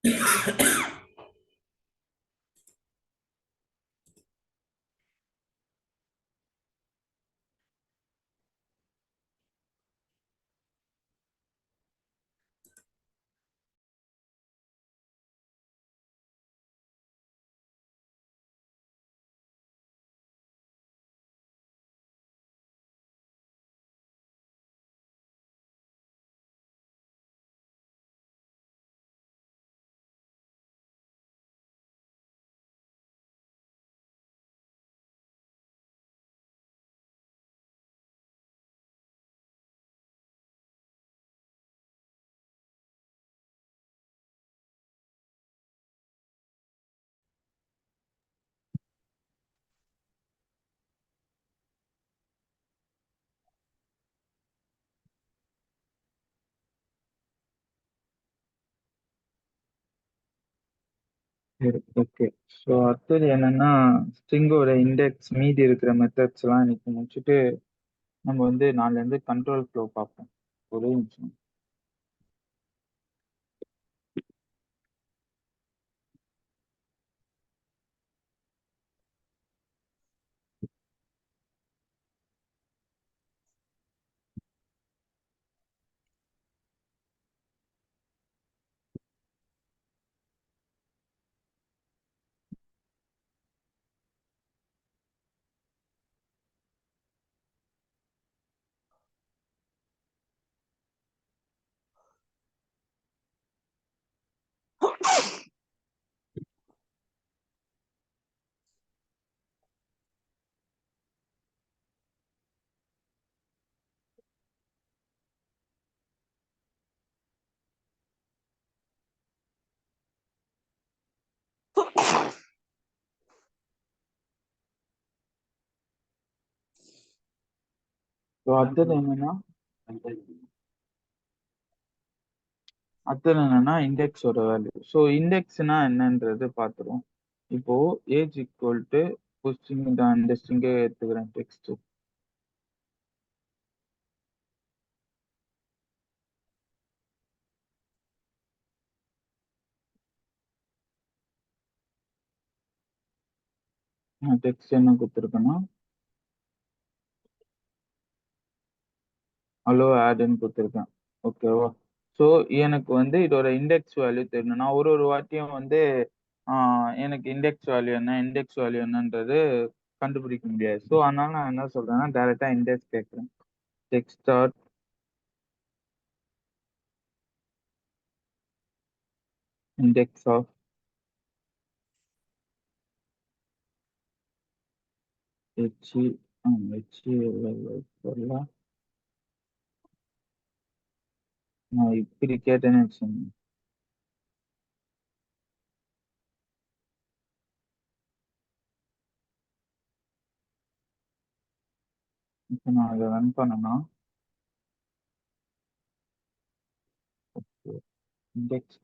சரி, okay. So அடுத்தது என்னன்னா, ஸ்ட்ரிங்கோட இண்டெக்ஸ் மீதி இருக்கிற மெத்தட்ஸ் எல்லாம் இன்னைக்கு முடிச்சுட்டு நம்ம வந்து நாலுலேருந்து கண்ட்ரோல் ஃப்ளோ பார்ப்போம். ஒரே நிமிஷம். ஸோ அடுத்தது என்னன்னா இண்டெக்ஸோட வேல்யூ. ஸோ இண்டெக்ஸ்னா என்னன்றது பார்த்துருவோம். இப்போ ஏஜ் ஈக்குவல் டு ஸ்ட்ரிங் தான், இந்த ஸ்ட்ரிங்கை எடுத்துக்கிறேன் டெக்ஸ்ட். டெக்ஸ்ட் என்ன கொடுத்துருக்கேன்னா ஹலோ ஆடுன்னு கொடுத்துருக்கேன். ஓகேவா? ஸோ எனக்கு வந்து இதோட இண்டெக்ஸ் வேல்யூ தெரியணும். நான் ஒரு ஒரு வாட்டியும் வந்து எனக்கு இண்டெக்ஸ் வேல்யூ என்ன, இண்டெக்ஸ் வேல்யூ என்னன்றது கண்டுபிடிக்க முடியாது. ஸோ அதனால நான் என்ன சொல்றேன்னா டைரக்டா இண்டெக்ஸ் கேட்குறேன். Text dot index of H E H E சொல்லலாம். நான் இப்படி கேட்டேன்னு வச்சுக்கோங்க. இப்போ நான் அதை ரன் பண்ணனா இண்டெக்ஸ்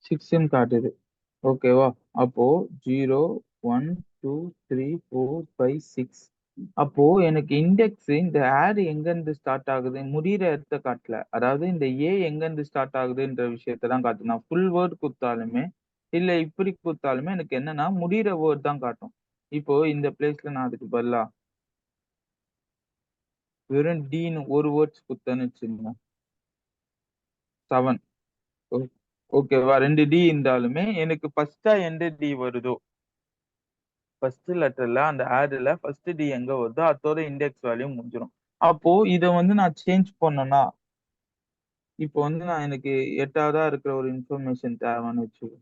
சிக்ஸ்ன்னு காட்டுது. ஓகேவா? அப்போ 0 1 2 3 4 5 6. அப்போ எனக்கு இண்டெக்ஸ் இந்த ஆட் எங்க இருந்து ஸ்டார்ட் ஆகுது, முடியிற இடத்த காட்டல. அதாவது இந்த ஏ எங்க இருந்து ஸ்டார்ட் ஆகுதுன்ற விஷயத்தை தான் காட்டு. நான் ஃபுல் வேர்ட் கொடுத்தாலுமே இல்ல இப்படி கொடுத்தாலுமே எனக்கு என்னன்னா முடியிற வேர்ட் தான் காட்டும். இப்போ இந்த பிளேஸ்ல நான் அதுக்கு பதிலா வெறும் டீன்னு ஒரு வேர்ட்ஸ் கொடுத்தேன்னு வச்சுருங்க, 7. ஓகேவா? 2 டி இருந்தாலுமே எனக்கு ஃபர்ஸ்டா எந்த டி வருதோ, ஃபர்ஸ்ட் லெட்டர்ல அந்த ஆட்ல ஃபர்ஸ்ட் டி எங்க வருதோ அதோட இண்டெக்ஸ் வேல்யூ முடிஞ்சிடும். அப்போ இதை வந்து நான் சேஞ்ச் பண்ணனா, இப்போ வந்து நான் எனக்கு 8ஆவதா இருக்கிற ஒரு இன்ஃபர்மேஷன் தேவைன்னு வச்சுக்கோ.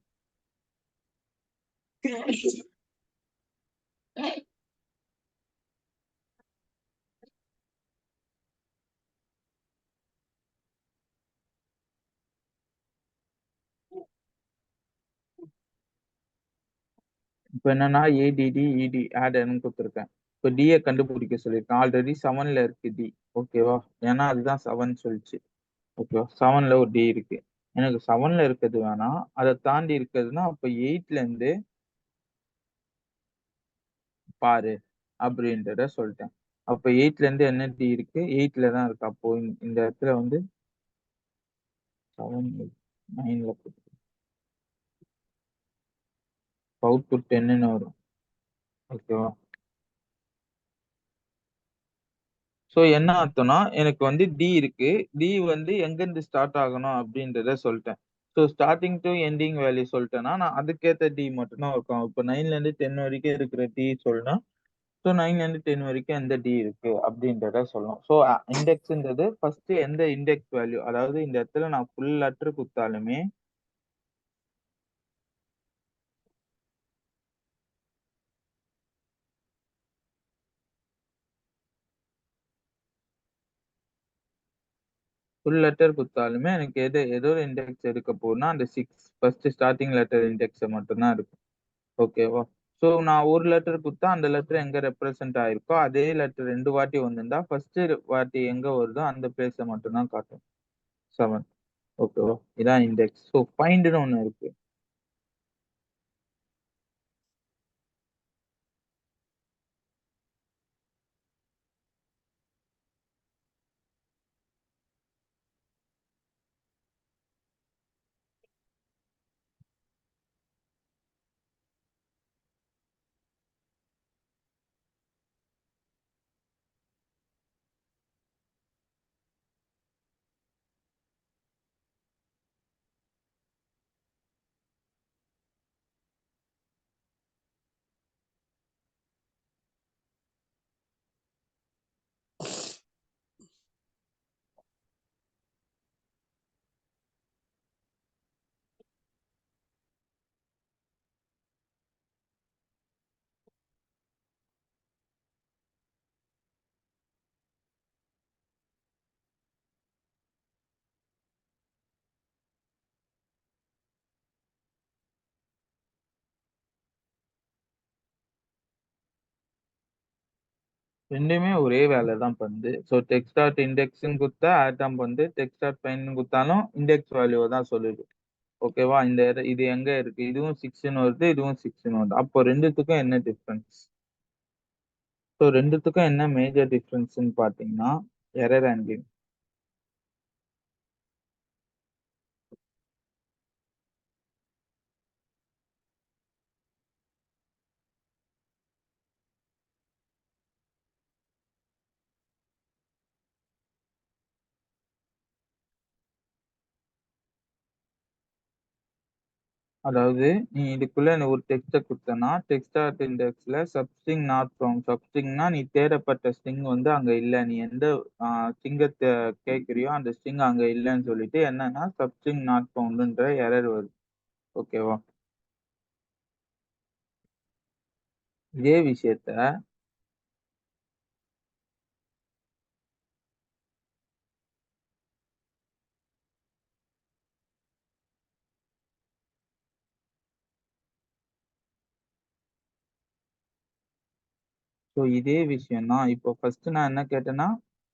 இப்போ என்னன்னா ஏடிடி இடி ஆட்னு கொடுத்துருக்கேன். இப்போ டியை கண்டுபிடிக்க சொல்லியிருக்கேன். ஆல்ரெடி 7ல இருக்கு டி. ஓகேவா? ஏன்னா அதுதான் 7 சொல்லிச்சு. ஓகேவா? 7ல ஒரு டி இருக்கு. எனக்கு 7ல இருக்கிறது வேணாம், அதை தாண்டி இருக்கிறதுனா அப்ப 8ல இருந்து பாரு அப்படின்றத சொல்லிட்டேன். அப்ப 8ல இருந்து என்ன டி இருக்கு? 8ல தான் இருக்கு. அப்போ இந்த இடத்துல வந்து 7, 8, 9ல அவுட்புட் 10ன்னு வரும். ஓகேவா? சோ என்ன அர்த்தம்னா, எனக்கு வந்து டி இருக்கு. டி வந்து எங்கருந்து ஸ்டார்ட் ஆகணும் அப்படின்றத சொல்ட்டேன். So starting to ending value சொல்ட்டேன்னா, நான் அதுக்கேத்த டி மட்டும் தான் ஒர்க் ஆகும். இப்ப 9ல இருந்து 10 வரைக்கும் இருக்கிற டி சொன்னா, சோ 9ல இருந்து 10 வரைக்கும் எந்த டி இருக்கு அப்படின்றத சொல்லணும். சோ இண்டெக்ஸ்ன்றது ஃபர்ஸ்ட் எந்த இண்டெக்ஸ் வேல்யூ, அதாவது இந்த இடத்துல நான் ஃபுல் லெட்டர் குடுத்தாலுமே ஃபுல் லெட்டர் குடுத்தாலுமே எனக்கு ஏதோ ஒரு இண்டெக்ஸ் எடுக்க போகுதுன்னா, அந்த 6 ஃபர்ஸ்ட் ஸ்டார்ட்டிங் லெட்டர் இண்டெக்ஸ மட்டும் தான் இருக்கும். ஓகேவா? சோ நான் ஒரு லெட்டர் குடுத்தா, அந்த லெட்டர் எங்க ரெப்ரசன்ட் ஆயிருக்கோ, அதே லெட்டர் 2 வாட்டி வந்திருந்தா, ஃபர்ஸ்ட் வாட்டி எங்க வருதோ அந்த பிளேஸ மட்டும் தான் காட்டும். 7. ஓகேவா? இதான் இண்டெக்ஸ். சோ ஃபைண்ட்ன்னு ஒண்ணு இருக்கு. ரெண்டுமே ஒரே வேலை தான் பண்ணுது. சோ டெக்ஸ்ட் டாட் இண்டெக்ஸ்ன்னு குடுத்தா, ஆட்டம் வந்து டெக்ஸ்ட் டாட் ஃபைண்ட்ன்னு குடுத்தாலும் இண்டெக்ஸ் வேல்யூவ தான் சொல்லுது. ஓகேவா? இது எங்க இருக்கு? இதுவும் 6ன்னு வருது, இதுவும் 6ன்னு வருது. அப்போ 2த்துக்கும் என்ன டிஃபரன்ஸ்? சோ 2த்துக்கும் என்ன மேஜர் டிஃபரன்ஸ்ன்னு பார்த்தீங்கன்னா, எரர் ஹேண்ட்லிங். அதாவது நீ இதுக்குள்ள ஒரு டெக்ஸ்ட்ட குடுத்தன்னா, டெக்ஸ்ட் டாட் இண்டெக்ஸ்ல சப்ஸ்ட்ரிங் நாட் ஃபவுண்ட். சப்ஸ்ட்ரிங்னா நீ தேடப்பட்ட ஸ்ட்ரிங் வந்து அங்க இல்ல. நீ எந்த ஸ்ட்ரிங்க கேட்கிறியோ அந்த ஸ்ட்ரிங் அங்க இல்லன்னு சொல்லிட்டு என்னன்னா, சப்ஸ்ட்ரிங் நாட் ஃபவுண்ட்ன்ற எரர் வருது. ஓகேவா? இதே விஷயத்த இதே விஷயம் தான். இப்போ ஃபர்ஸ்ட் நான் என்ன கேட்டேன்னா,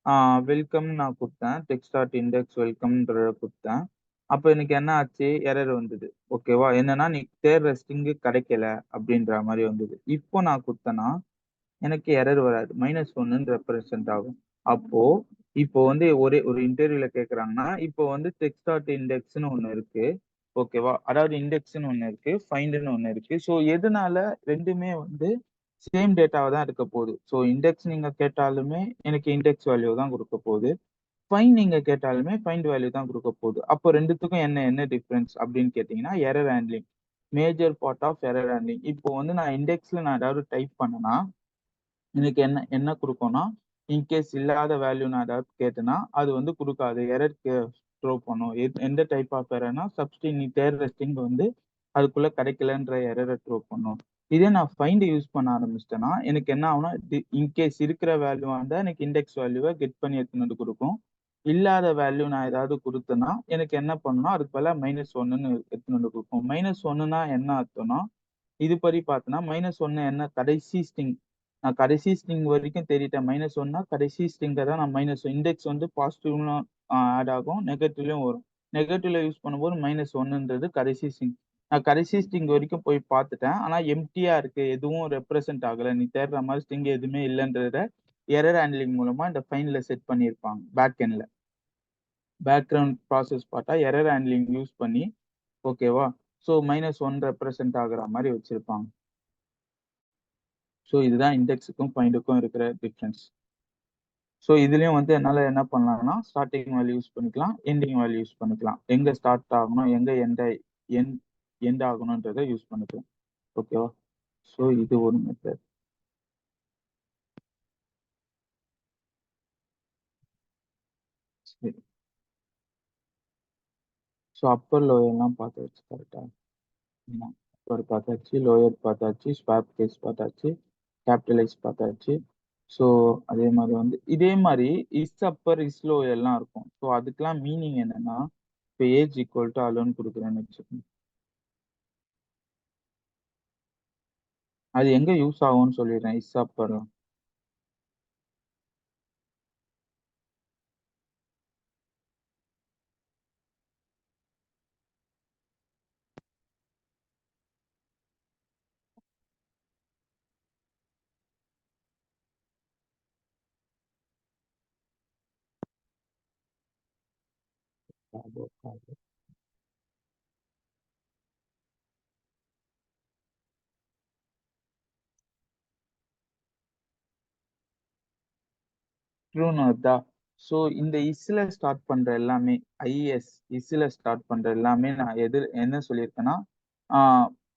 ஆ வெல்கம்ன்னு நான் குடுத்தேன். டெக்ஸ்ட் டாட் இண்டெக்ஸ் வெல்கம்ன்றத குடுத்தேன். அப்ப எனக்கு என்ன ஆச்சு? எரர் வந்தது. ஓகேவா? என்னன்னா, நீ தேடுற ஸ்ட்ரிங் கிடைக்கல அப்படின்ற மாரி வந்தது. இப்போ நான் குடுத்தேன்னா எனக்கு எரர் வராது. -1ன்னு ரெப்ரசன்ட் ஆகும். அப்போ இப்போ வந்து ஒரு இன்டர்வியூல கேட்கறாங்கன்னா, இப்போ வந்து டெக்ஸ்ட் டாட் இண்டெக்ஸ்ன்னு ஒண்ணு இருக்கு. ஓகேவா? அதாவது இண்டெக்ஸ்ன்னு ஒண்ணு இருக்கு. ஃபைண்ட்ன்னு ஒண்ணு இருக்கு. சோ எதுனால 2மே வந்து சேம் டேட்டாவ தான் எடுக்க போகுது. சோ இண்டெக்ஸ் நீங்க கேட்டாலுமே எனக்கு இண்டெக்ஸ் வேல்யூ தான் குடுக்க போகுது. ஃபைண்ட் நீங்க கேட்டாலுமே ஃபைண்ட் வேல்யூ தான் குடுக்க போகுது. அப்போ 2த்துக்கும் என்ன டிஃபரன்ஸ் அப்படின்னு கேட்டீங்கன்னா, error handling. Major part of error handling. இப்போ வந்து நான் இண்டெக்ஸ்ல நான் ஏதாவது டைப் பண்ணேன்னா எனக்கு என்ன என்ன குடுக்கும்னா, இன்கேஸ் இல்லாத வேல்யூ நான் ஏதாவது கேட்டேன்னா, அது வந்து குடுக்காது. எரர் த்ரோ பண்ணும். எந்த டைப் ஆஃப் எரர்னா, சப்ஸ்ட்ரிங் நீ தேடுற ஸ்ட்ரிங் வந்து அதுக்குள்ள கிடைக்கலன்ற எரர த்ரோ பண்ணும். இதே நான் ஃபைண்ட் யூஸ் பண்ண ஆரம்பிச்சுட்டேன்னா, எனக்கு என்ன ஆகும்னா, இன்கேஸ் இருக்கிற வேல்யூவா இருந்தா எனக்கு இண்டெக்ஸ் வேல்யூவ கெட் பண்ணி எடுத்துன்னு வந்து குடுக்கும். இல்லாத வேல்யூ நான் ஏதாவது குடுத்தேன்னா, எனக்கு என்ன பண்ணும்னா, அதுக்கு பதிலா -1ன்னு எடுத்துன்னு வந்து குடுக்கும். -1ன்னா என்ன அர்த்தம்னா, இதுபடி பார்த்தோன்னா, -1 என்ன கடைசி ஸ்ட்ரிங். நான் கடைசி ஸ்ட்ரிங் வரைக்கும் தேடிட்டேன். -1னா கடைசி ஸ்ட்ரிங்க தான் நான் இண்டெக்ஸ் வந்து பாசிட்டிவ்லும் ஆட் ஆகும். நெகட்டிவ்லயும் வரும். நெகட்டிவ்ல யூஸ் பண்ணும்போது -1ன்றது கடைசி ஸ்ட்ரிங். நான் கடைசி ஸ்ட்ரிங் வரைக்கும் போய் பார்த்துட்டேன். ஆனா எம்ப்டியா இருக்கு. எதுவும் ரெப்ரசன்ட் ஆகல. நீ தேடுற மாதிரி ஸ்ட்ரிங் எதுவுமே இல்லன்றத எரர் ஹேண்ட்லிங் மூலமா இந்த ஃபைன்ல செட் பண்ணியிருப்பாங்க பேக் எண்ட்ல. பேக்ரவுண்ட் ப்ராசஸ் பார்த்தா எரர் ஹேண்ட்லிங் யூஸ் பண்ணி ஓகேவா. ஸோ -1 ரெப்ரசன்ட் ஆகுற மாதிரி வச்சிருப்பாங்க. ஸோ இதுதான் இண்டெக்ஸுக்கும் ஃபைண்டுக்கும் இருக்கிற டிஃபரன்ஸ். ஸோ இதுலயும் வந்து என்னால என்ன பண்ணலாம்னா ஸ்டார்டிங் வேல்யூ யூஸ் பண்ணிக்கலாம், எண்டிங் வேல்யூ யூஸ் பண்ணிக்கலாம். எங்க ஸ்டார்ட் ஆகணும், எங்க எண்ட் ஆகணும்ன்றதை யூஸ் பண்ணிக்கலாம். ஓகேவா. ஸோ இது ஒரு மெத்தட். சரி. ஸோ அப்பர் லோயர்லாம் பார்த்தாச்சு கரெக்டா. ஆமாம், அப்பர் பார்த்தாச்சு, லோயர் பார்த்தாச்சு, ஸ்வாப் கேஸ் பார்த்தாச்சு, கேபிட்டலைஸ் பார்த்தாச்சு. ஸோ அதே மாதிரி வந்து இதே மாதிரி இஸ் அப்பர் இஸ் லோயர்லாம் இருக்கும். ஸோ அதுக்கெல்லாம் மீனிங் என்னன்னா இப்போ ஏஜ் ஈக்குவல் டு அலோன் கொடுக்குறேன்னு வச்சுக்கோங்க. அது எங்க யூஸ் ஆகும்னு சொல்லிடுறேன். இஸ் அப்பர்லாம் ட்ரூன்னு வருதா. ஸோ இந்த இஸ்ல ஸ்டார்ட் பண்ற எல்லாமே இஸ்ல ஸ்டார்ட் பண்ற எல்லாமே நான் என்ன சொல்லியிருக்கேன்னா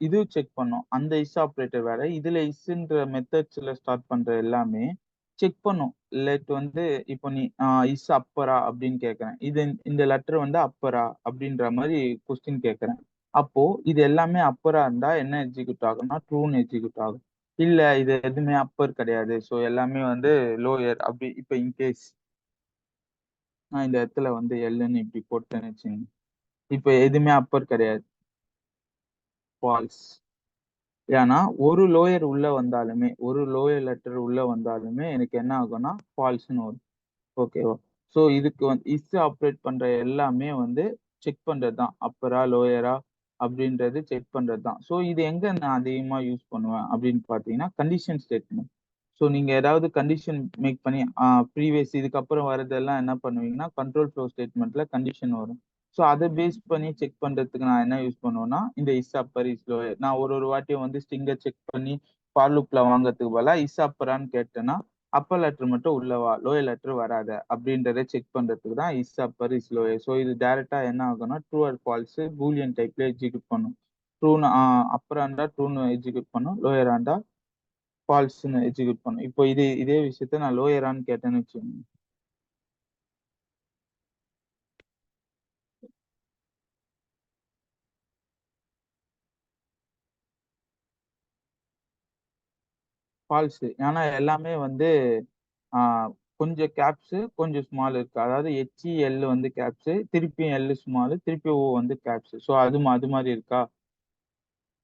இது செக் பண்ணும். அந்த இஸ் ஆப்ரேட்டர் வேற, இதுல இஸ்ன்ற மெத்தட்ஸ்ல ஸ்டார்ட் பண்ற எல்லாமே செக் பண்ணும். லைக் வந்து இப்போ நீ இஸ் அப்பரா அப்படின்னு கேட்கறேன். இந்த லெட்டர் வந்து அப்பரா அப்படின்ற மாதிரி கொஸ்டின் கேட்கறேன். அப்போ இது எல்லாமே அப்பரா இருந்தா என்ன எக்ஸிக்யூட் ஆகும்னா ட்ரூன்னு எக்ஸிக்யூட் ஆகும். இல்ல இது எதுவுமே அப்பர் கிடையாது, ஸோ எல்லாமே வந்து லோயர் அப்படி. இப்போ இன்கேஸ் நான் இந்த இடத்துல வந்து எல்லுன்னு இப்படி போட்டேன்னு வச்சுங்க, இப்போ எதுவுமே அப்பர் கிடையாது, ஃபால்ஸ். ஏன்னா ஒரு லோயர் லெட்டர் உள்ள வந்தாலுமே எனக்கு என்ன ஆகும்னா ஃபால்ஸ்னு வரும். ஓகேவா. ஸோ இதுக்கு வந்து இஸ் ஆப்ரேட் பண்ற எல்லாமே வந்து செக் பண்றது தான், அப்பரா லோயரா அப்படின்றது செக் பண்றது தான். ஸோ இது எங்க நான் அதிகமா யூஸ் பண்ணுவேன் அப்படின்னு பாத்தீங்கன்னா கண்டிஷன் ஸ்டேட்மெண்ட். ஸோ நீங்க ஏதாவது கண்டிஷன் மேக் பண்ணி ப்ரீவியஸ் இதுக்கப்புறம் வரதெல்லாம் என்ன பண்ணுவீங்கன்னா கண்ட்ரோல் ஃப்ளோ ஸ்டேட்மெண்ட்ல கண்டிஷன் வரும். ஸோ அதை பேஸ் பண்ணி செக் பண்றதுக்கு நான் என்ன யூஸ் பண்ணுவேன்னா இந்த இஸ் அப்பர் இஸ் லோயர். நான் ஒரு வாட்டியும் வந்து ஸ்டிங்கர் செக் பண்ணி ஃபார் லூப்ல வாங்குறதுக்கு பதிலா இஸ் அப்பரான்னு கேட்டேன்னா அப்பர் லெட்டர் மட்டும் உள்ளவா, லோயர் லெட்டர் வராத அப்படின்றத செக் பண்றதுக்கு தான் is Appar is lower. So இது டைரக்டா என்ன ஆகும்னா ட்ரூ ஆர் ஃபால்ஸ் பூலியன் டைப்ல எக்ஸிக்யூட் பண்ணும். ட்ரூன்னு அப்பரா இருந்தா ட்ரூன்னு எக்ஸிக்யூட் பண்ணும், லோயரா இருந்தா ஃபால்ஸ்ன்னு எக்ஸிக்யூட் பண்ணும். இப்போ இதே விஷயத்த நான் லோயரான்னு கேட்டேன்னு வச்சுக்கோங்க. ஃபால்ஸ். ஏன்னா எல்லாமே வந்து கொஞ்சம் கேப்ஸ் கொஞ்சம் ஸ்மால் இருக்கு. அதாவது HEL வந்து கேப்ஸ், திருப்பியும் எல் ஸ்மால், திருப்பி ஓ வந்து கேப்ஸ். ஸோ அது மாதிரி இருக்கா.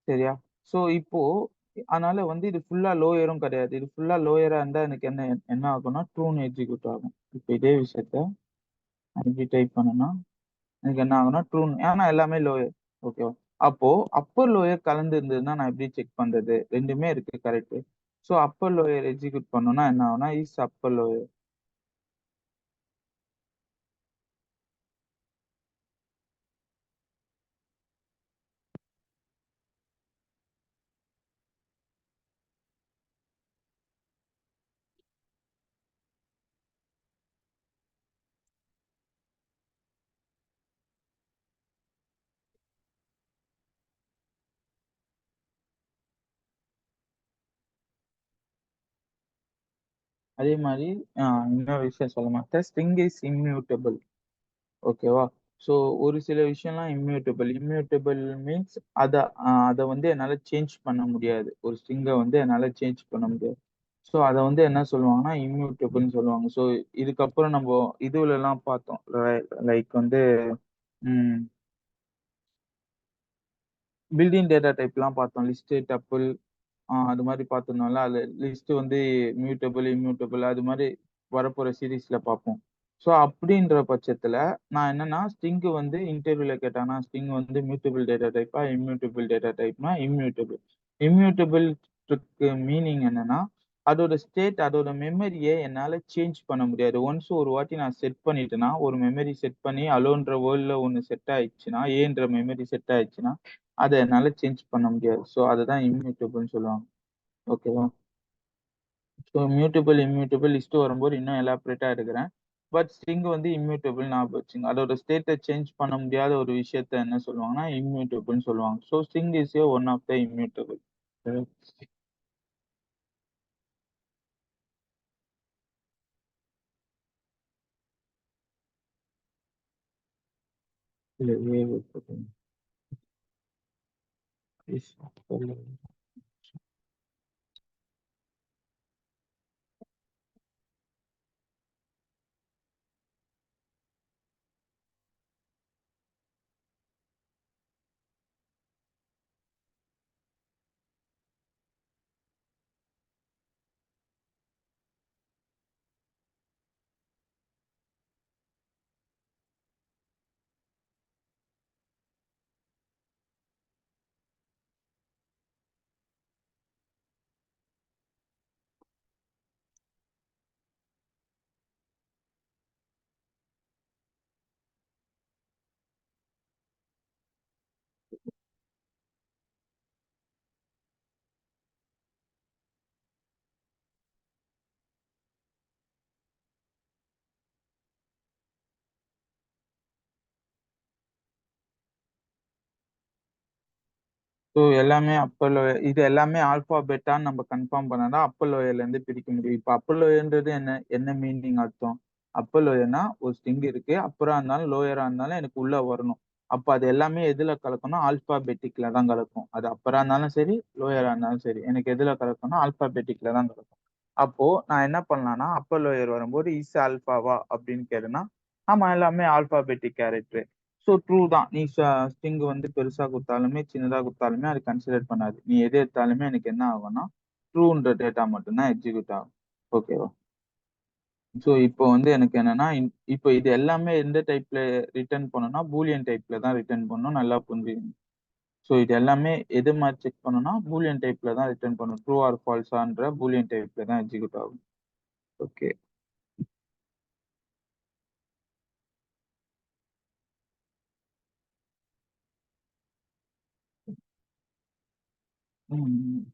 சரியா. ஸோ இப்போ அதனால வந்து இது ஃபுல்லா லோயரும் கிடையாது. இது ஃபுல்லா லோயரா இருந்தா எனக்கு என்ன என்ன ஆகும்னா ட்ரூன்னு எக்ஸிக்யூட் ஆகும். இப்போ இதே விஷயத்த இப்படி டைப் பண்ணனா எனக்கு என்ன ஆகும்னா ட்ரூன்னு, ஏன்னா எல்லாமே லோயர். ஓகேவா. அப்போ அப்பர் லோயர் கலந்து இருந்ததுன்னா நான் எப்படி செக் பண்றது, ரெண்டுமே இருக்கு correct. So upper lower execute பண்ணோம்னா என்ன ஆகும்னா இஸ் அப்பர் லோயர். அதே மாதிரி இன்னொரு விஷயம் சொல்ல மாட்டேன், ஸ்ட்ரிங் இஸ் இம்மியூட்டபிள். ஓகேவா. ஸோ ஒரு சில விஷயம்லாம் இம்மியூட்டபிள். இம்மியூட்டபிள் மீன்ஸ் அதை வந்து என்னால் சேஞ்ச் பண்ண முடியாது. ஒரு ஸ்ட்ரிங்கை வந்து என்னால் சேஞ்ச் பண்ண முடியாது. ஸோ அதை வந்து என்ன சொல்லுவாங்கன்னா இம்மியூட்டபிள்னு சொல்லுவாங்க. ஸோ இதுக்கப்புறம் நம்ம இதுல எல்லாம் பார்த்தோம், லைக் வந்து பில்டிங் டேட்டா டைப்லாம் பார்த்தோம், லிஸ்ட் டப்பிள் அது மாதிரி பார்த்துருந்தோம்ல. அது லிஸ்ட் வந்து மியூட்டபிள் இம்மியூட்டபிள் அது மாதிரி வரப்போற சீரீஸ்ல பார்ப்போம். ஸோ அப்படின்ற பட்சத்துல நான் என்னன்னா ஸ்ட்ரிங் வந்து இன்டர்வியூல கேட்டாங்கன்னா ஸ்ட்ரிங் வந்து மியூட்டபிள் டேட்டா டைப்பா இம்யூட்டபிள் டேட்டா டைப்னா இம்யூட்டபிள். இம்யூட்டபிள்க்கு மீனிங் என்னன்னா அதோட ஸ்டேட் அதோட மெமரியை என்னால சேஞ்ச் பண்ண முடியாது. ஒன்ஸ் ஒரு வாட்டி நான் செட் பண்ணிட்டேன்னா ஒரு மெமரி செட் பண்ணி அலோன்ற வேர்ல்ட்ல ஒன்று செட் ஆயிடுச்சுன்னா ஏன்ற மெமரி செட் ஆயிடுச்சுன்னா அதை என்னால சேஞ்ச் பண்ண முடியாது. ஸோ அதுதான் இம்யூட்டபிள்னு சொல்லுவாங்க. ஓகேவா? ஸோ மியூட்டபிள் இம்யூட்டபிள் லிஸ்ட் வரும்போது இன்னும் எலாபரேட்டா எடுக்கிறேன். பட் ஸ்ட்ரிங் வந்து இம்யூட்டபிள் ஞாபகம் வச்சுங்க. அதோட ஸ்டேட்டை சேஞ்ச் பண்ண முடியாத ஒரு விஷயத்த என்ன சொல்லுவாங்கன்னா இம்யூட்டபிள்னு சொல்லுவாங்க. So string is a one of the immutable. இல்ல ஏ ஸோ எல்லாமே அப்பர் லோயர் இது எல்லாமே ஆல்பா பெட்டான்னு நம்ம கன்ஃபார்ம் பண்ணாதான் அப்பர் லோயர்ல இருந்து பிரிக்க முடியும். இப்போ அப்பர் லோயர்ன்றது என்ன மீனிங் அர்த்தம்? அப்பர் லோயர்னா ஒரு ஸ்ட்ரிங் இருக்கு அப்பரா இருந்தாலும் லோயரா இருந்தாலும் எனக்கு உள்ள வரணும். அப்ப அது எல்லாமே எதுல கலக்கணும்? ஆல்பாபெட்டிக்ல தான் கலக்கும். அது அப்பரா இருந்தாலும் சரி லோயரா இருந்தாலும் சரி எனக்கு எதுல கலக்கணும்? ஆல்பாபெட்டிக்ல தான் கலக்கும். அப்போ நான் என்ன பண்ணலாம்னா அப்பர் லோயர் வரும்போது இஸ் ஆல்பாவா அப்படின்னு கேட்டேன்னா ஆமா எல்லாமே ஆல்பாபெட்டிக் கேரக்டர். ஸோ ட்ரூ தான். நீ ஸ்ட்ரிங் வந்து பெருசா கொடுத்தாலுமே சின்னதா கொடுத்தாலுமே அது கன்சிடர் பண்ணாது. நீ எது எடுத்தாலுமே எனக்கு என்ன ஆகும்னா ட்ரூன்ற டேட்டா மட்டும்தான் எக்ஸிக்யூட் ஆகும். ஓகேவா? ஸோ இப்போ வந்து எனக்கு என்னன்னா இப்போ இது எல்லாமே எந்த டைப்ல ரிட்டர்ன் பண்ணணும்னா பூலியன் டைப்ல தான் ரிட்டர்ன் பண்ணணும். நல்லா புரிஞ்சுக்கணும். ஸோ இது எல்லாமே எது மாதிரி செக் பண்ணணும்னா பூலியன் டைப்ல தான் ரிட்டர்ன் பண்ணணும். ட்ரூ ஆர் ஃபால்ஸான்ற பூலியன் டைப்ல தான் எக்ஸிக்யூட் ஆகும். ஓகே. ம்.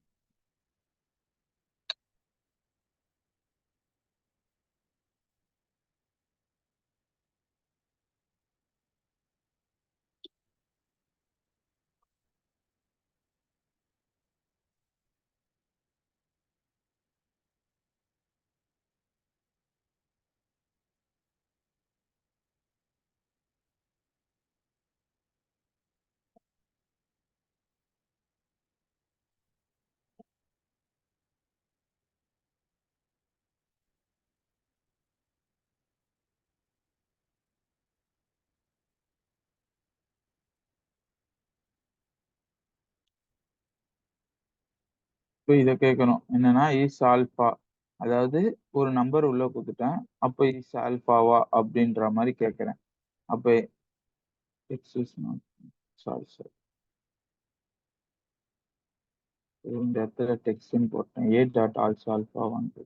இப்போ இதை கேட்கணும் என்னன்னா இஸ் ஆல்பா, அதாவது ஒரு நம்பர் உள்ள கொடுத்துட்டேன். அப்போ இஸ் ஆல்பாவா அப்படின்ற மாதிரி கேட்கிறேன். அப்போ X is not sorry sir இந்த இடத்துல டெக்ஸ்ட்னு போட்டேன். ஏ டாட் ஆல்சோ ஆல்பா வந்து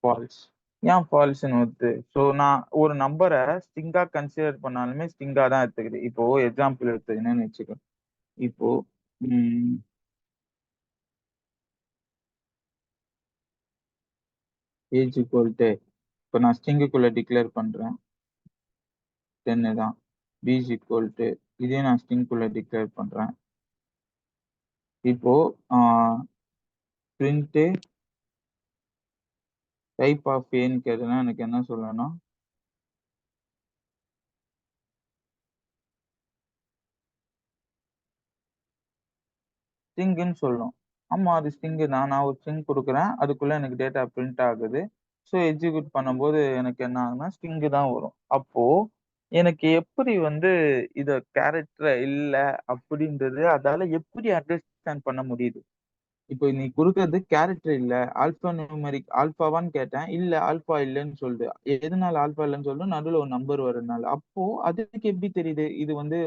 ஃபால்ஸ். ஏன் ஃபால்ஸ்னு வருது? ஸோ நான் ஒரு நம்பரை ஸ்ட்ரிங்கா கன்சிடர் பண்ணாலுமே ஸ்ட்ரிங்கா தான் எடுத்துக்குது. இப்போ எக்ஸாம்பிள் எடுத்துக்கினேன்னு வச்சுக்கோ. இப்போ ஏஜ் ஈக்குவல் டு இப்போ நான் ஸ்ட்ரிங்குக்குள்ள டிக்ளேர் பண்றேன் 10 தான். பி இஸ் ஈக்குவல் டு இதே நான் ஸ்ட்ரிங்குக்குள்ள டிக்ளேர் பண்றேன். இப்போ பிரிண்ட் டைப் ஆஃப் ஏன்னு கேட்டேன்னா எனக்கு என்ன சொல்லணும்? ஸ்ட்ரிங்குன்னு சொல்லணும். ஆமா அது ஸ்ட்ரிங்கு தான். நான் ஒரு ஸ்ட்ரிங் கொடுக்குறேன் அதுக்குள்ள எனக்கு டேட்டா பிரிண்ட் ஆகுது. ஸோ எக்ஸிக்யூட் பண்ணும்போது எனக்கு என்ன ஆகுதுன்னா ஸ்ட்ரிங்கு தான் வரும். அப்போ எனக்கு எப்படி வந்து இத கேரக்டர் இல்ல அப்படின்றது அதால எப்படி அண்டர்ஸ்டாண்ட் பண்ண முடியுது? இப்போ நீ குடுக்கறது கேரக்டர் இல்ல. ஆல்ஃபா நியூமெரிக் ஆல்ஃபாவான்னு கேட்டேன். இல்ல ஆல்ஃபா இல்லன்னு சொல்லுது. எதனால ஆல்ஃபா இல்லன்னு சொல்றேன்? நடுவுல ஒரு நம்பர் வரதுனால. அப்போ அதுக்கு எப்படி தெரியுது? இது வந்து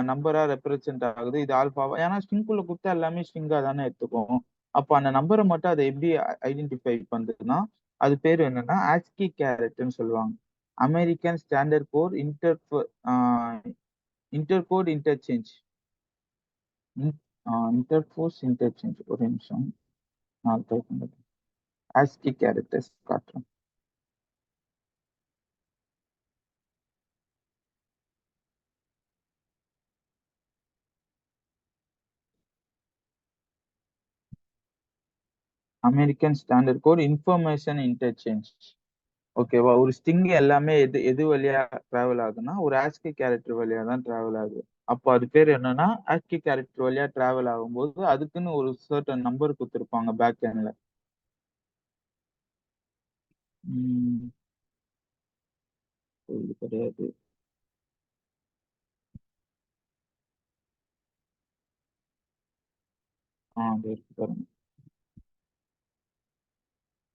நம்பரா ரெப்ரசென்ட் ஆகுது. இது ஆல்ஃபாவா? ஏன்னா ஸ்ட்ரிங்குள்ள குடுத்தா எல்லாமே ஸ்ட்ரிங்கா தானே எடுத்துக்கும். அப்ப அந்த நம்பர மட்டும் அத எப்படி ஐடென்டிஃபை பண்ணுதுன்னா, அது பேரு என்னன்னா, ஆஸ்கி கேரக்டர்ன்னு சொல்லுவாங்க. American standard code ah inter code interchange. In interforce interchange. ஒரு நிமிஷம். நான் டைப் பண்றேன். ASCII கேரக்டர்ஸ் காட்டுறேன். American standard code information interchange. ஓகேவா? ஒரு ஸ்ட்ரிங் எல்லாமே எது எது வழியா டிராவல் ஆகுதுன்னா, ஒரு ASCII கேரக்டர் வழியா தான் டிராவல் ஆகுது. அப்போ அது பேர் என்னன்னா, ASCII கேரக்டர் வழியா டிராவல் ஆகும்போது, அதுக்குன்னு ஒரு சர்டன் நம்பர் குடுத்திருப்பாங்க பேக் எண்ட்ல. ம். இது கிடையாது. அது இருக்கு பாருங்க.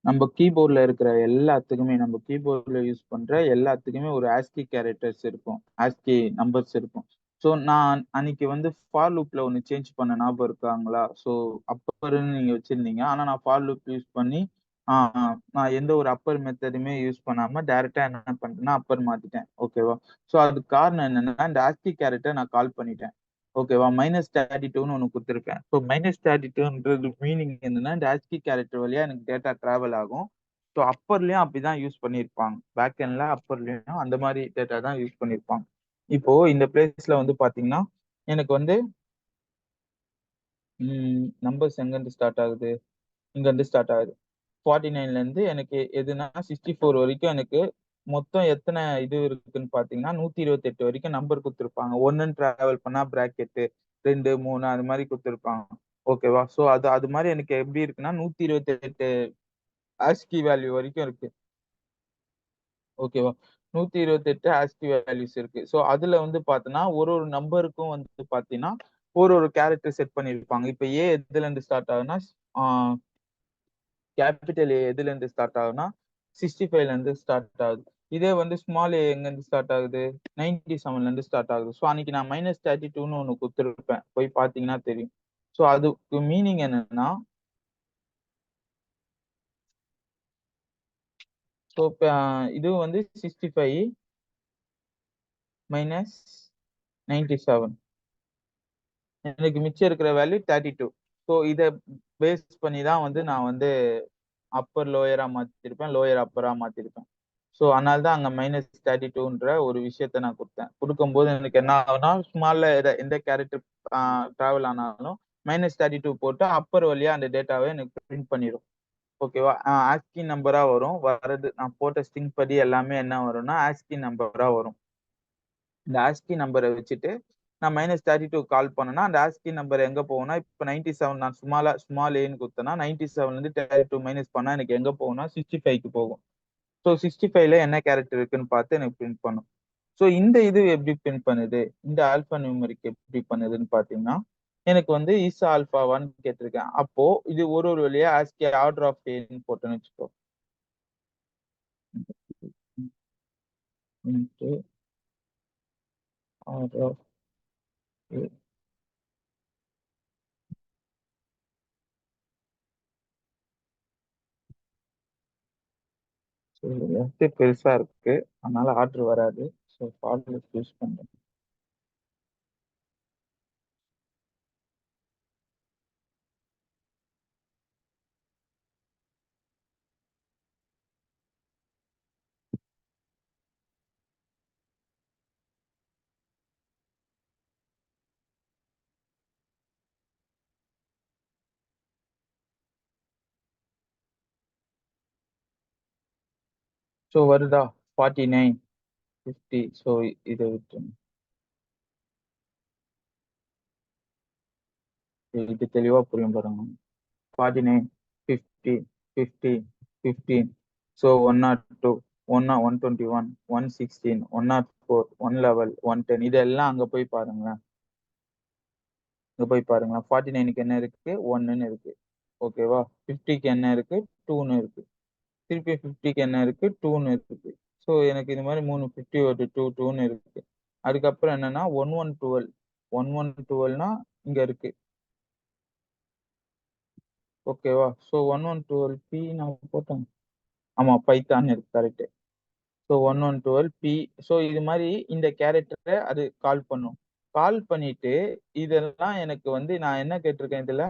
நம்ம கீபோர்ட்ல இருக்கிற எல்லாத்துக்குமே நம்ம கீபோர்ட்ல யூஸ் பண்ற எல்லாத்துக்குமே ஒரு ASCII கேரக்டர்ஸ் இருக்கும். ASCII நம்பர்ஸ் இருக்கும். ஸோ நான் அன்னைக்கு வந்து ஃபார் லூப்ல ஒண்ணு சேஞ்ச் பண்ண ஞாபகம் இருக்காங்களா? ஸோ அப்பர்ன்னு நீங்க வச்சிருந்தீங்க. ஆனா நான் ஃபார் லூப் யூஸ் பண்ணி ஆ நான் எந்த ஒரு அப்பர் மெத்தடுமே யூஸ் பண்ணாம டைரக்ட்டா என்ன பண்ணிட்டேன்னா, அப்பர் மாத்திட்டேன். ஓகேவா? ஸோ அதுக்கு காரணம் என்னன்னா, இந்த ASCII கேரக்டர நான் கால் பண்ணிட்டேன். ஓகேவா? -32ன்னு ஒண்ணு குடுத்திருப்பேன். ஸோ -32ன்றது மீனிங் என்னன்னா, இந்த ASCII கேரக்டர் வழியா எனக்கு டேட்டா டிராவல் ஆகும். ஸோ அப்பர்லயும் அப்படிதான் யூஸ் பண்ணியிருப்பாங்க. பேக் எண்ட்ல அப்பர்லயும் அந்த மாரி டேட்டா தான் யூஸ் பண்ணியிருப்பாங்க. இப்போ இந்த பிளேஸ்ல வந்து பாத்தீங்கன்னா, எனக்கு வந்து நம்பர்ஸ் எங்கருந்து ஸ்டார்ட் ஆகுது? இங்கருந்து ஸ்டார்ட் ஆகுது. 49ல இருந்து எனக்கு எதுனா 64 வரைக்கும் எனக்கு மொத்தம் எத்தன இது இருக்குன்னு பார்த்தீங்கன்னா, 128 வரைக்கும் நம்பர் குடுத்திருப்பாங்க. 1ன்னு டிராவல் பண்ணா பிராக்கெட்டு 2, 3 அது மாரி குடுத்திருப்பாங்க. ஓகேவா? ஸோ அது அது மாரி எனக்கு எப்படி இருக்குன்னா, 128 ஆஸ்கி வேல்யூ வரைக்கும் இருக்கு. ஓகேவா? 128 ஆஸ்கி வேல்யூஸ் இருக்கு. ஸோ அதுல வந்து பார்த்தன்னா, ஒரு ஒரு நம்பருக்கும் வந்து பார்த்தீங்கன்னா, ஒரு ஒரு கேரக்டர் செட் பண்ணியிருப்பாங்க. இப்ப ஏ எதுலருந்து ஸ்டார்ட் ஆகுதுன்னா, ஆ கேப்பிட்டல் ஏ எதுலருந்து ஸ்டார்ட் ஆகுதுன்னா, 65ல இருந்து ஸ்டார்ட் ஆகுது. இதே வந்து ஸ்மால் ஏ எங்கருந்து ஸ்டார்ட் ஆகுது? 97ல இருந்து ஸ்டார்ட் ஆகுது. ஸோ அன்னைக்கு நான் -32ன்னு ஒண்ணு குடுத்திருப்பேன். போய் பார்த்தீங்கன்னா தெரியும். ஸோ அதுக்கு மீனிங் என்னன்னா, ஸோ இப்ப இது வந்து 65 மைனஸ் 97. எனக்கு மிச்சம் இருக்கிற வேல்யூ 32. ஸோ இத பேஸ் பண்ணி தான் வந்து நான் வந்து அப்பர் லோயரா மாத்திருப்பேன். லோயர் அப்பரா மாத்திருப்பேன். ஸோ அதனால தான் அங்க -32ன்ற ஒரு விஷயத்த நான் குடுத்தேன். குடுக்கும்போது எனக்கு என்ன ஆகும்னா, ஸ்மால்ல எந்த கேரக்டர் ஆ டிராவல் ஆனாலும் -32 போட்டு அப்பர் வழியா அந்த டேட்டாவ எனக்கு பிரிண்ட் பண்ணிரும். ஓகேவா? ஆஸ்கி நம்பரா வரும். வரது நான் போட்ட ஸ்ட்ரிங் படி எல்லாமே என்ன வரும்னா, ஆஸ்கி நம்பரா வரும். இந்த ஆஸ்கி நம்பர வச்சுட்டு நான் -32 கால் பண்ணேன்னா, அந்த ஆஸ்கி நம்பர் எங்க போகும்னா, இப்ப 97 நான் ஸ்மால் ஏன்னு குடுத்தேன்னா, 97ல இருந்து 32 மைனஸ் பண்ணா எனக்கு எங்க போகும்னா, 65க்கு போகும். ஸோ 65ல என்ன கேரக்டர் இருக்குன்னு பார்த்து எனக்கு பிரிண்ட் பண்ணும். ஸோ இந்த இது எப்படி பிரிண்ட் பண்ணுது? இந்த ஆல்ஃபா நியூமெரிக் எப்படி பண்ணுதுன்னு பார்த்தீங்கன்னா, எனக்கு வந்து இஸ் ஆல்ஃபாவான்னு கேட்டிருக்கேன். அப்போ இது ஒரு ஒரு வழியா ஆஸ்கி ஆர்டர் ஆஃப் ஏன்னு போட்டேன்னு வச்சுக்கோ. Into order of A. So left பெருசா இருக்கு. அதனால ஆர்டர் வராது. ஸோ ஃபார் லூப் யூஸ் பண்றேன். ஸோ வருதா? 49, 50. ஸோ இத விட்டுருங்க. இது தெளிவா புரியும் பாருங்க. 49, 50, 50, 15. ஸோ 102. 121, 116, 104, 111, 110 இதெல்லாம் அங்க போய் பாருங்களேன். இங்க போய் பாருங்களேன். 49க்கு என்ன இருக்கு? 1ன்னு இருக்கு. ஓகேவா? 50க்கு என்ன இருக்கு? 2ன்னு இருக்கு. திருப்பி 50க்கு என்ன இருக்கு? 2ன்னு இருக்கு. ஸோ எனக்கு இது மாரி 3 50 வருது. 2, 2ன்னு இருக்கு. அதுக்கப்புறம் என்னன்னா 1112. 1112னா இங்க இருக்கு. ஓகேவா? ஸோ 1112 பி நான் போட்டேன். ஆமா பைத்தான் இருக்கு. கரெக்ட். So 1112 B. ஸோ இது மாரி இந்த கேரக்டர அது கால் பண்ணும். கால் பண்ணிட்டு இதெல்லாம் எனக்கு வந்து நான் என்ன கேட்டிருக்கேன் இதுல?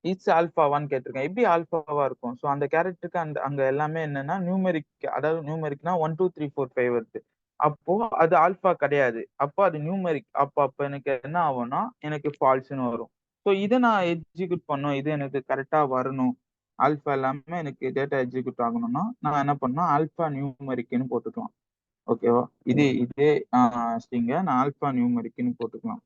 இட்ஸ் ஆல்பாவான்னு கேட்டிருக்கேன். எப்படி ஆல்பாவா இருக்கும்? ஸோ அந்த கேரக்டருக்கு அங்க எல்லாமே என்னன்னா நியூமெரிக், அதாவது நியூமெரிக்னா 1, 2, 3, 4, 5 வருது. அப்போ அது ஆல்பா கிடையாது. அப்போ அது நியூமெரிக். அப்ப எனக்கு என்ன ஆகும்னா, எனக்கு ஃபால்ஸ்ன்னு வரும். ஸோ இத நான் எக்ஸிக்யூட் பண்ணணும். இது எனக்கு கரெக்ட்டா வரணும். ஆல்பா எல்லாமே எனக்கு டேட்டா எக்ஸிக்யூட் ஆகணும்னா, நான் என்ன பண்ணணும், ஆல்பா நியூமெரிக்ன்னு போட்டுக்கலாம். ஓகேவா? இதே ஸ்ட்ரிங்க நான் ஆல்பா நியூமெரிக்ன்னு போட்டுக்கலாம்.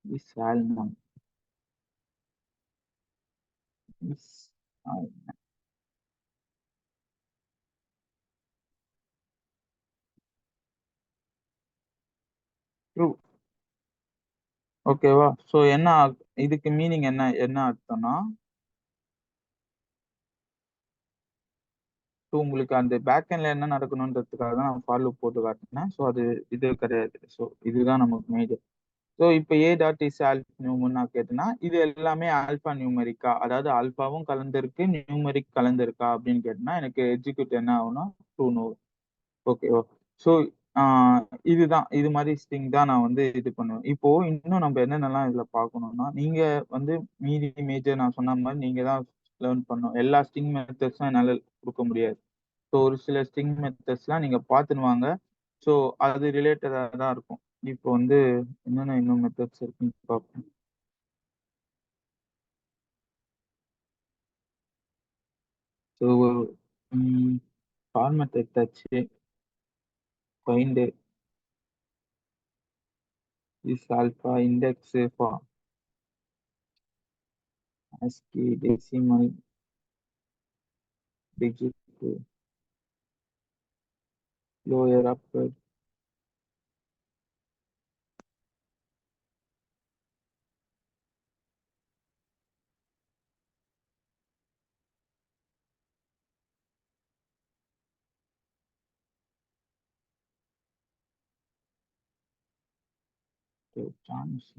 Is almond is true. ஓகேவா? ஸோ என்ன இதுக்கு மீனிங் என்ன என்ன அர்த்தம்னா, ஸோ உங்களுக்கு அந்த பேக் எண்ட்ல என்ன நடக்கணுன்றதுக்காக தான் நான் ஃபார் லூப் போட்டு காட்டுனேன். ஸோ அது இது கிடையாது. ஸோ இதுதான் நமக்கு மேஜர். ஸோ இப்ப ஏ டாட் இஸ் ஆல்ஃப் நியூமன் நான் கேட்டேன்னா, இது எல்லாமே ஆல்பா நியூமெரிக்கா? அதாவது ஆல்பாவும் கலந்திருக்கு, நியூமெரிக் கலந்திருக்கா? அப்படின்னு கேட்டேன்னா, எனக்கு எக்ஸிக்யூட் என்ன ஆகும்னா, ட்ரூன்னு வரும். ஓகேவா? ஸோ ஆ இதுதான். இது மாரி ஸ்ட்ரிங் தான் நான் வந்து இது பண்ணுவேன். இப்போ இன்னும் நம்ம என்னென்னலாம் இதுல பார்க்கணும்னா, நீங்க வந்து மீதி மேஜர் நான் சொன்ன மாரி நீங்க தான் லேர்ன் பண்ணணும். எல்லா ஸ்ட்ரிங் மெத்தட்ஸும் என்னால குடுக்க முடியாது. ஸோ ஒரு சில ஸ்ட்ரிங் மெத்தட்ஸ்லாம் நீங்க பார்த்துன்னு வாங்க. ஸோ அது ரிலேட்டடா தான் இருக்கும். இப்போ வந்து என்னென்ன இன்னும் மெத்தட்ஸ் இருக்குன்னு பார்ப்போம். ஸோ ம் ஃபார்மேட் எடுத்தாச்சு. Find is alpha index for ASCII decimal digit lower upper chance.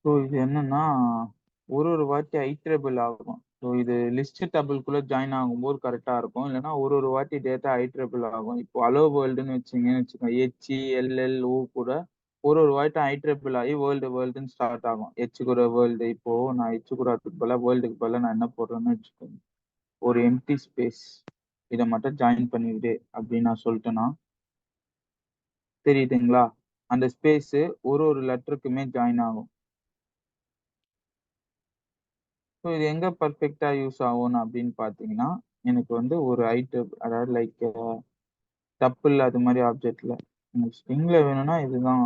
So இது என்னன்னா ஒரு வாட்டி ஐட்ரபிள் ஆகும். ஸோ இது லிஸ்ட் டபுள்குள்ள ஜாயின் ஆகும்போது கரெக்டா இருக்கும். இல்லைன்னா ஒரு வாட்டி டேட்டா ஐட்ரபிள் ஆகும். இப்போ அலோ வேர்ல்டுன்னு வச்சுக்கோங்க, HELLO கூட ஒரு வாட்டி ஐட்ரபிள் ஆகி வேர்ல்டுன்னு ஸ்டார்ட் ஆகும். கூட வேர்ல்டு. இப்போ நான் கூடத்துக்கு பதிலாக வேர்ல்டுக்கு பதிலாக நான் என்ன போடுறேன்னு வச்சுக்கோங்க, ஒரு எம்டி ஸ்பேஸ் இதை மட்டும் ஜாயின் பண்ணிவிடு அப்படின்னு நான் சொல்லிட்டேன்னா தெரியுதுங்களா? அந்த ஸ்பேஸ் ஒரு லெட்டருக்குமே ஜாயின் ஆகும். ஸோ இது எங்க பர்ஃபெக்ட்டா யூஸ் ஆகும்னு அப்படின்னு பார்த்தீங்கன்னா, எனக்கு வந்து ஒரு ஐட்டம், அதாவது லைக் டப்பிள் அது மாதிரி ஆப்ஜெக்ட்ல. எனக்கு ஸ்ட்ரிங்ல வேணும்னா இதுதான்.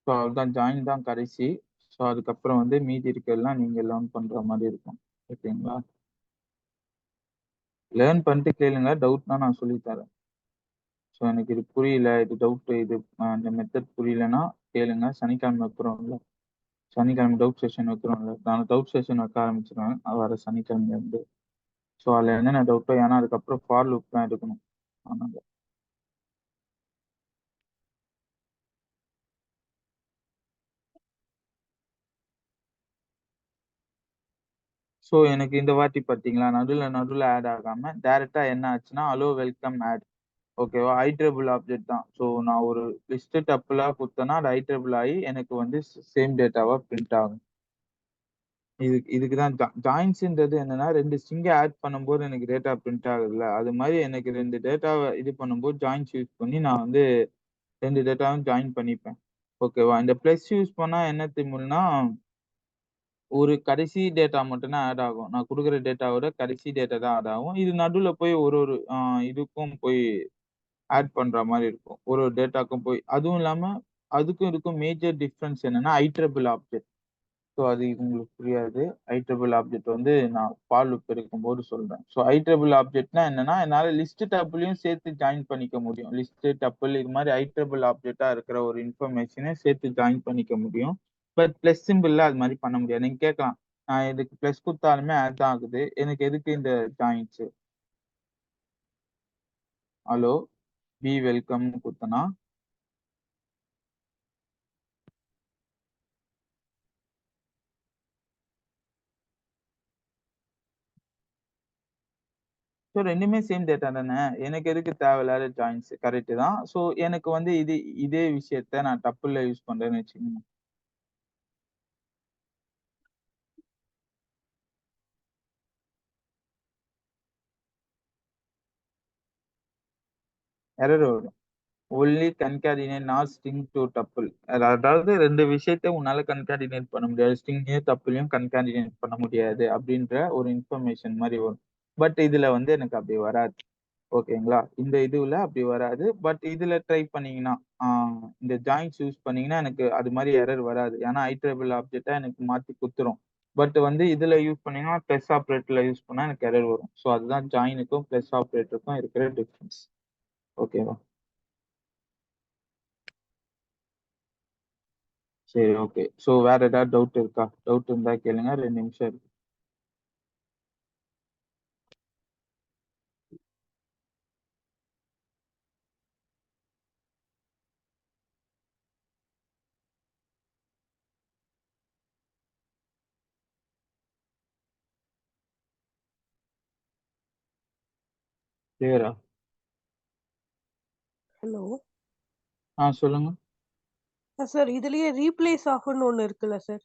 ஸோ அதுதான் ஜாயின் தான் கடைசி. ஸோ அதுக்கப்புறம் வந்து மீதி இருக்கிறதெல்லாம் நீங்க லேர்ன் பண்ற மாதிரி இருக்கும். ஓகேங்களா? லேர்ன் பண்ணிட்டு கேளுங்க. டவுட்னா நான் சொல்லித் தரேன். ஸோ எனக்கு இது புரியல, இது டவுட், இது இந்த மெத்தட் புரியலன்னா கேளுங்க. சனிக்கிழமை வைக்கிறோம்ல, சனிக்கிழமை டவுட் செஷன் வைக்கிறோம்ல, நான் டவுட் செஷன் வைக்க ஆரம்பிச்சிருவேன் வர சனிக்கிழமை இருந்து. ஸோ அதில் என்னென்ன டவுட்டோ, ஏன்னா அதுக்கப்புறம் ஃபார் லூப் தான் எடுக்கணும். அதனால ஸோ எனக்கு இந்த வாட்டி பார்த்தீங்களா, நடுவில் ஆட் ஆகாம டைரக்டா என்ன ஆச்சுன்னா அலோ வெல்கம் ஆட். ஓகேவா? ஐட்ரபிள் ஆப்ஜெக்ட் தான். ஸோ நான் ஒரு லிஸ்ட் டப்புலா கொடுத்தேன்னா அது ஐட்ரபிள் ஆகி எனக்கு வந்து சேம் டேட்டாவா பிரிண்ட் ஆகும். இதுக்கு தான் ஜாயின்ஸ்ன்றது என்னன்னா, 2 ஸ்ட்ரிங்க ஆட் பண்ணும்போது எனக்கு டேட்டா பிரிண்ட் ஆகுதுல்ல, அது மாதிரி எனக்கு 2 டேட்டாவ இது பண்ணும்போது ஜாயின்ஸ் யூஸ் பண்ணி நான் வந்து 2 டேட்டாவும் ஜாயின் பண்ணிப்பேன். ஓகேவா? இந்த பிளஸ் யூஸ் பண்ணா என்ன தெரியும்னா, ஒரு கடைசி டேட்டா மட்டும் தான் ஆட் ஆகும். நான் குடுக்குற டேட்டாவோட கடைசி டேட்டா தான் ஆட் ஆகும். இது நடுவுல போய் ஒரு இதுக்கும் போய் ஆட் பண்ற மாரி இருக்கும். ஒரு டேட்டாக்கும் போய். அதுவும் இல்லாம அதுக்கும் இதுக்கும் மேஜர் டிஃபரன்ஸ் என்னன்னா, ஐட்ரபிள் ஆப்ஜெக்ட். ஸோ அது உங்களுக்கு புரியாது. ஐட்ரபிள் ஆப்ஜெக்ட் வந்து நான் ஃபார் லூப் எடுக்கும்போது சொல்றேன். ஸோ ஐட்ரபிள் ஆப்ஜெக்ட்னா என்னன்னா, என்னால லிஸ்ட் டப்பிளையும் சேர்த்து ஜாயின் பண்ணிக்க முடியும். லிஸ்ட் டப்பிள் இது மாரி ஐட்ரபிள் ஆப்ஜெக்ட்டா இருக்கிற ஒரு இன்ஃபர்மேஷன சேர்த்து ஜாயின் பண்ணிக்க முடியும். பட் பிளஸ் சிம்பிள்ல அது மாரி பண்ண முடியாது. நீங்க கேட்கலாம், நான் இதுக்கு பிளஸ் குடுத்தாலுமே ஆட் தான் ஆகுது. எனக்கு எதுக்கு இந்த ஜாயின்ஸ்? ஹலோ, பி வெல்கம்னு குடுத்தேன்னா, ஸோ 2மே சேம் டேட்டா தானே. எனக்கு எதுக்கு தேவையில்லாத ஜாயின்ஸ்? கரெக்ட் தான். ஸோ எனக்கு வந்து இதே விஷயத்த நான் டப்பிள்ல யூஸ் பண்றேன்னு வச்சுக்கோங்க. எரர் வரும். Only concatenate not string to tuple. அதாவது 2 விஷயத்த உன்னால கன்காடினேட் பண்ண முடியாது. ஸ்ட்ரிங்கையும் டப்பிளையும் கன்காடினேட் பண்ண முடியாது அப்படின்ற ஒரு இன்ஃபர்மேஷன் மாரி வரும். பட் இதுல வந்து எனக்கு அப்படி வராது. ஓகேங்களா? இந்த இதுவுல அப்படி வராது. பட் இதுல ட்ரை பண்ணீங்கன்னா, ஆ இந்த ஜாயின்ஸ் யூஸ் பண்ணீங்கன்னா எனக்கு அது மாரி எரர் வராது. ஏன்னா ஐட்ரபிள் ஆப்ஜெக்ட்டா எனக்கு மாத்தி குடுத்துரும். பட் வந்து இதுல யூஸ் பண்ணீங்கன்னா, பிளஸ் ஆப்பரேட்டர்ல யூஸ் பண்ணா எனக்கு எரர் வரும். ஸோ அதுதான் ஜாயினுக்கும் பிளஸ் ஆப்பரேட்டருக்கும் இருக்கிற டிஃபரன்ஸ். ஓகேவா? சரி, ஓகே. ஸோ வேற ஏதாவது டவுட் இருக்கா? டவுட் இருந்தா கேளுங்க. 2 நிமிஷம் இருக்கு. கிளியரா? ஹலோ. சொல்லுங்க. சார் இதுலயே ரீப்ளேஸ் ஆகும்னு ஒண்ணு இருக்குல்ல சார்?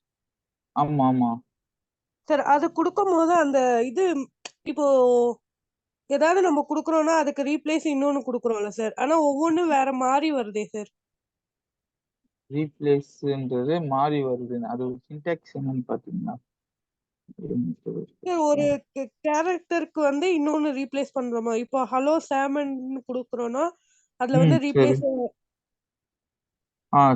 ஆமா, ஆமா. சார் அது குடுக்கும்போது அந்த இது இப்போ ஏதாவது நம்ம குடுக்குறோம்னா அதுக்கு ரீப்ளேஸ் இன்னொன்னு குடுக்குறோம்ல சார். ஆனா ஒவ்வொன்னும் வேற மாறி வருதே சார். ரீப்ளேஸ்ன்றது மாறி வருது. அது சின்டாக்ஸ் என்னன்னு பார்த்தீங்களா? ஒரு நிமிஷம் சார் ஒரு கேரக்டருக்கு வந்து இன்னொன்னு ரீப்ளேஸ் பண்ற மாதிரி. இப்போ ஹலோ சாமன்னு குடுக்குறோம்னா அதுல வந்து சரி. ரீப்ளேஸ்.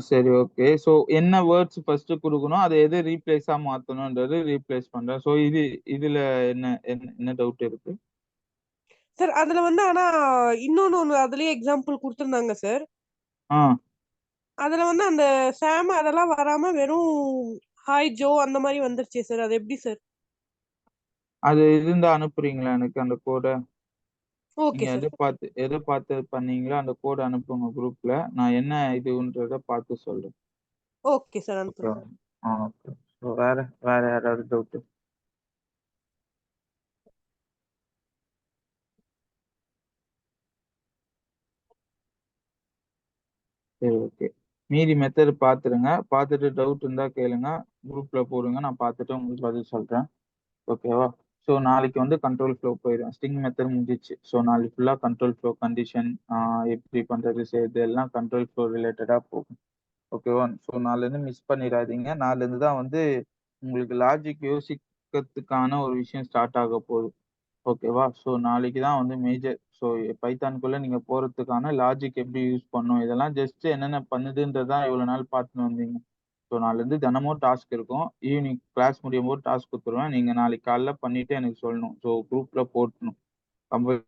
சரி, ஓகே. ஸோ என்ன வேர்ட்ஸ் ஃபர்ஸ்ட் குடுக்கணும், அத எது ரீப்ளேஸா மாத்தணும்ன்றது ரீப்ளேஸ் பண்றேன். ஸோ இதுல என்ன என்ன டவுட் இருக்கு? சார் அதுல வந்து ஆனா இன்னொன்னு ஒண்ணு அதுலயே எக்ஸாம்பிள் குடுத்திருந்தாங்க சார். ஆ அதுல வந்து அந்த சாம் அதெல்லாம் வராம வெறும் ஹாய் ஜோ அந்த மாதிரி வந்துருச்சே சார். அது எப்படி சார்? அது இருந்தா அனுப்புறீங்களா எனக்கு அந்த கோட? ஓகே நீங்க சார். எதை பார்த்து பண்ணீங்களோ அந்த கோட் அனுப்புங்க குரூப்ல. நான் என்ன இதுன்றத பார்த்து சொல்றேன். Okay sir, okay. அனுப்புறேன். ஓகே. ஸோ வேற வேற யாராவது டவுட்? சரி, ஓகே. மீதி மெத்தட் பார்த்துருங்க. பார்த்துட்டு டவுட் இருந்தா கேளுங்க. குரூப்ல போடுங்க. நான் பார்த்துட்டு உங்களுக்கு பதில் சொல்றேன். ஓகேவா? ஸோ நாளைக்கு வந்து கண்ட்ரோல் ஃப்ளோ போயிடும். ஸ்டிங் மெத்தட் முடிஞ்சிச்சு. ஸோ நாளைக்கு ஃபுல்லா கண்ட்ரோல் ஃப்ளோ கண்டிஷன் எப்படி பண்றது செய்யுது எல்லாம் கண்ட்ரோல் ஃப்ளோ ரிலேட்டடா போகும். ஓகேவா? ஸோ நாளைலேருந்து மிஸ் பண்ணிடாதீங்க. நாளைலேருந்து தான் வந்து உங்களுக்கு லாஜிக் யோசிக்கிறதுக்கான ஒரு விஷயம் ஸ்டார்ட் ஆக போகுது. ஓகேவா? ஸோ நாளைக்கு தான் வந்து மேஜர். ஸோ பைத்தானுக்குள்ள நீங்க போறதுக்கான லாஜிக் எப்படி யூஸ் பண்ணணும் இதெல்லாம் ஜஸ்ட் என்னென்ன பண்ணுதுன்றது தான் இவ்வளவு நாள் பார்த்துன்னு வந்தீங்க. ஸோ நாளைலேருந்து தினமும் டாஸ்க் இருக்கும். ஈவினிங் கிளாஸ் முடியும் போது டாஸ்க் கொடுத்துருவேன். நீங்க நாளைக்கு காலைல பண்ணிட்டு எனக்கு சொல்லணும். ஸோ குரூப்ல போட்டணும்.